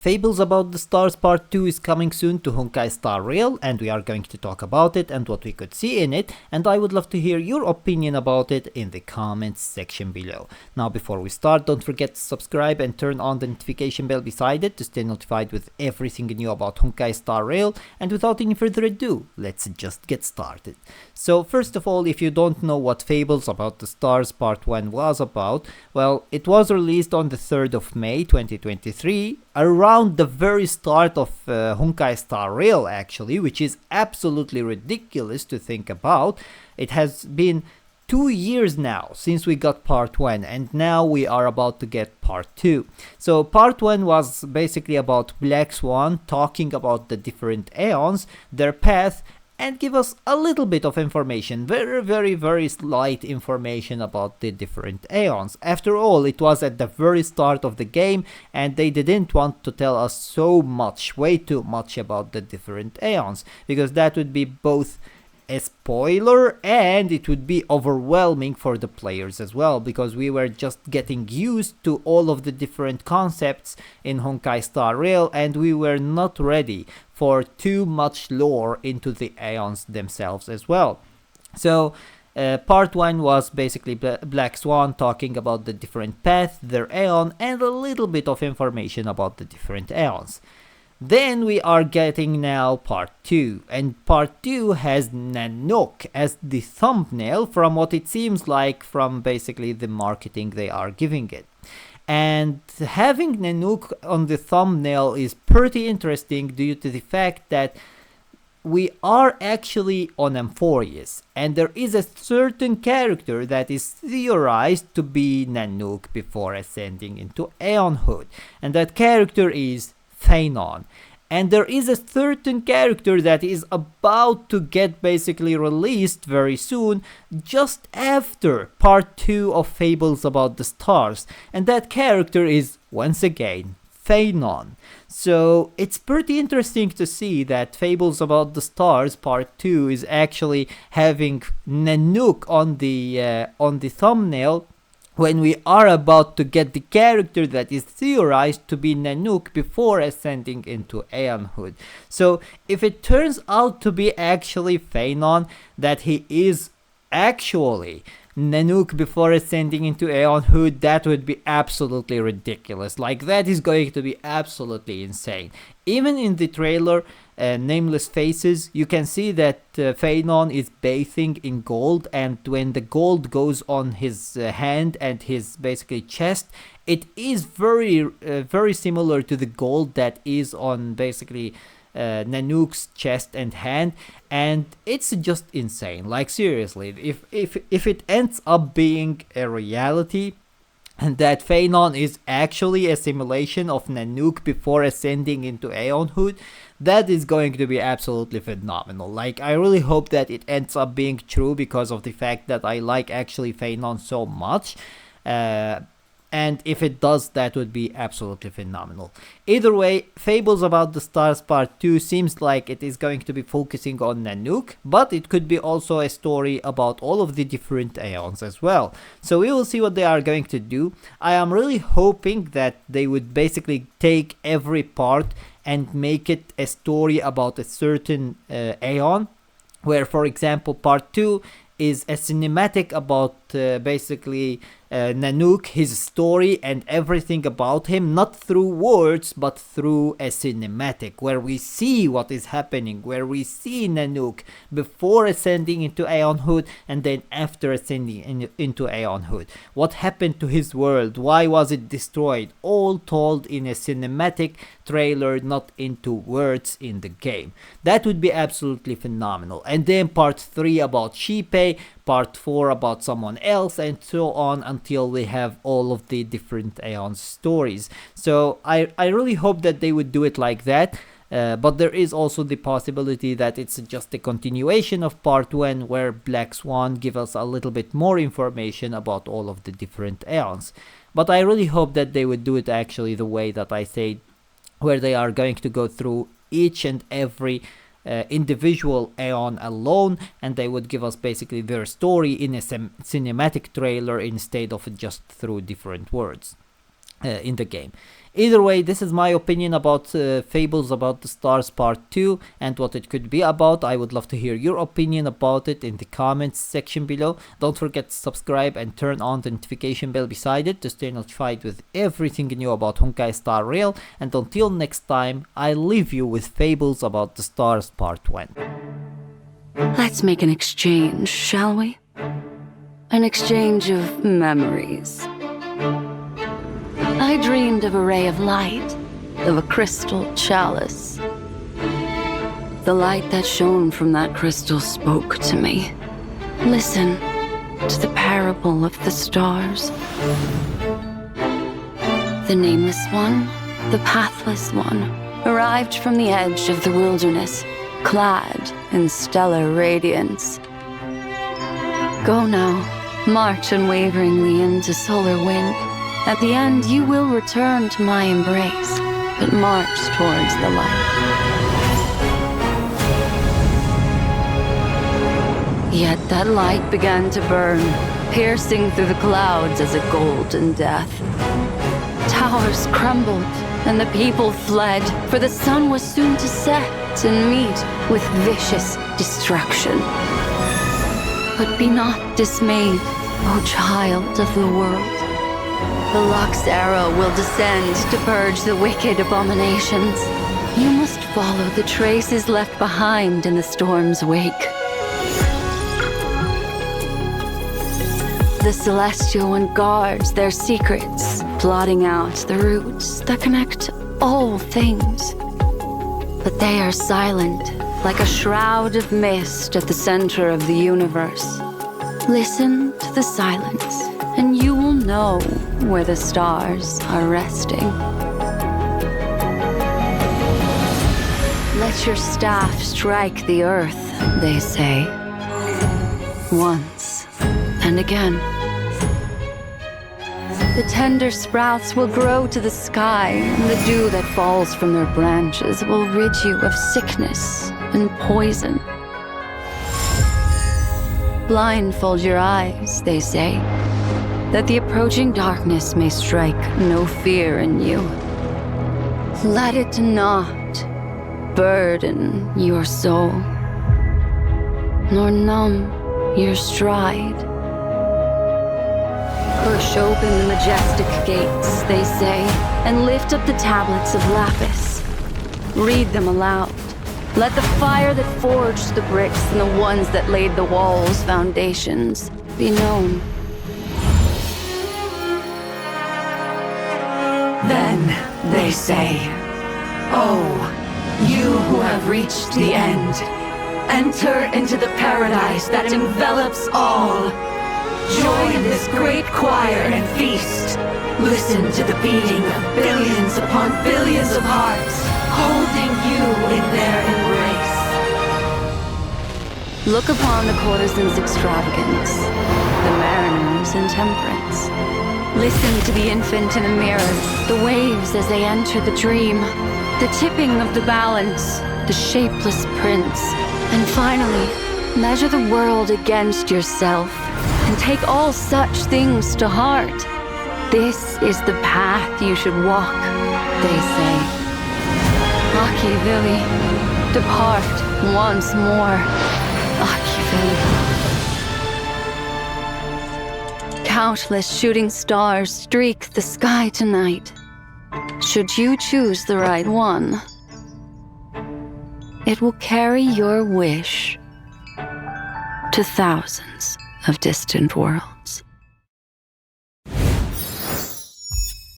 Fables About the Stars Part 2 is coming soon to Honkai Star Rail, and we are going to talk about it and what we could see in it, and I would love to hear your opinion about it in the comments section below. Now before we start, don't forget to subscribe and turn on the notification bell beside it to stay notified with everything new about Honkai Star Rail, and without any further ado, let's just get started. So first of all, if you don't know what Fables About the Stars Part 1 was about, well, it was released on the 3rd of May 2023, around the very start of Honkai Star Rail actually, which is absolutely ridiculous to think about. It has been 2 years now since we got part 1, and now we are about to get part 2. So part 1 was basically about Black Swan talking about the different Aeons, their path, and give us a little bit of information, very slight information about the different Aeons. After all, it was at the very start of the game, and they didn't want to tell us so much, way too much about the different Aeons, because that would be both a spoiler and it would be overwhelming for the players as well, because we were just getting used to all of the different concepts in Honkai Star Rail, and we were not ready for too much lore into the Aeons themselves as well. So part 1 was basically Black Swan talking about the different paths, their Aeon, and a little bit of information about the different Aeons. Then we are getting now part 2, and part 2 has Nanuk as the thumbnail from what it seems like from basically the marketing they are giving it. And having Nanuk on the thumbnail is pretty interesting due to the fact that we are actually on Amphorius, and there is a certain character that is theorized to be Nanuk before ascending into Aeonhood, and that character is Phainon. And there is a certain character that is about to get basically released very soon, just after part 2 of Fables About the Stars, and that character is once again Phainon. So it's pretty interesting to see that Fables About the Stars Part 2 is actually having Nanuk on the thumbnail, when we are about to get the character that is theorized to be Nanuk before ascending into Aeonhood. So if it turns out to be actually Phainon, that he is actually Nanuk before ascending into Aeonhood, that would be absolutely ridiculous. Like, that is going to be absolutely insane. Even in the trailer, Nameless Faces, you can see that Phainon is bathing in gold, and when the gold goes on his hand and his basically chest, it is very similar to the gold that is on basically Nanuk's chest and hand, and it's just insane. Like, seriously, if it ends up being a reality, and that Phainon is actually a simulation of Nanuk before ascending into Aeonhood, that is going to be absolutely phenomenal. Like, I really hope that it ends up being true, because of the fact that I like actually Phainon so much. And if it does, that would be absolutely phenomenal. Either way, Fables About the Stars Part 2 seems like it is going to be focusing on Nanuk, but it could be also a story about all of the different Aeons as well. So we will see what they are going to do. I am really hoping that they would basically take every part and make it a story about a certain Aeon, where, for example, Part 2 is a cinematic about basically Nanuk, his story and everything about him, not through words but through a cinematic where we see what is happening, where we see Nanuk before ascending into Aeonhood and then after ascending into Aeonhood. What happened to his world? Why was it destroyed? All told in a cinematic trailer, not into words in the game. That would be absolutely phenomenal. And then part 3 about Shippei, part 4 about someone else, and so on until we have all of the different Aeon stories. So I really hope that they would do it like that. But there is also the possibility that it's just a continuation of part 1, where Black Swan give us a little bit more information about all of the different Aeons. But I really hope that they would do it actually the way that I said, where they are going to go through each and every individual Aeon alone, and they would give us basically their story in a cinematic trailer instead of just through different words. in the game. Either way, this is my opinion about Fables About the Stars Part 2 and what it could be about. I would love to hear your opinion about it in the comments section below. Don't forget to subscribe and turn on the notification bell beside it to stay notified with everything new about Honkai Star Rail. And until next time, I leave you with Fables About the Stars Part 1. Let's make an exchange, shall we? An exchange of memories. I dreamed of a ray of light, of a crystal chalice. The light that shone from that crystal spoke to me. Listen to the parable of the stars. The nameless one, the pathless one, arrived from the edge of the wilderness, clad in stellar radiance. Go now, march unwaveringly into solar wind. At the end, you will return to my embrace, but march towards the light. Yet that light began to burn, piercing through the clouds as a golden death. Towers crumbled, and the people fled, for the sun was soon to set and meet with vicious destruction. But be not dismayed, O child of the world. The Lux arrow will descend to purge the wicked abominations. You must follow the traces left behind in the storm's wake. The Celestial One guards their secrets, plotting out the roots that connect all things. But they are silent, like a shroud of mist at the center of the universe. Listen to the silence, and you will know where the stars are resting. Let your staff strike the earth, they say, once and again. The tender sprouts will grow to the sky, and the dew that falls from their branches will rid you of sickness and poison. Blindfold your eyes, they say, that the approaching darkness may strike no fear in you. Let it not burden your soul, nor numb your stride. Push open the majestic gates, they say, and lift up the tablets of lapis. Read them aloud. Let the fire that forged the bricks and the ones that laid the walls' foundations be known. Then they say, "Oh, you who have reached the end, enter into the paradise that envelops all. Join this great choir and feast. Listen to the beating of billions upon billions of hearts, holding you in their embrace." Look upon the courtesan's extravagance, the mariner's intemperance. Listen to the infant in the mirror, the waves as they enter the dream, the tipping of the balance, the shapeless prince. And finally, measure the world against yourself and take all such things to heart. This is the path you should walk, they say. Machiavelli, depart once more. Machiavelli. Countless shooting stars streak the sky tonight. Should you choose the right one, it will carry your wish to thousands of distant worlds.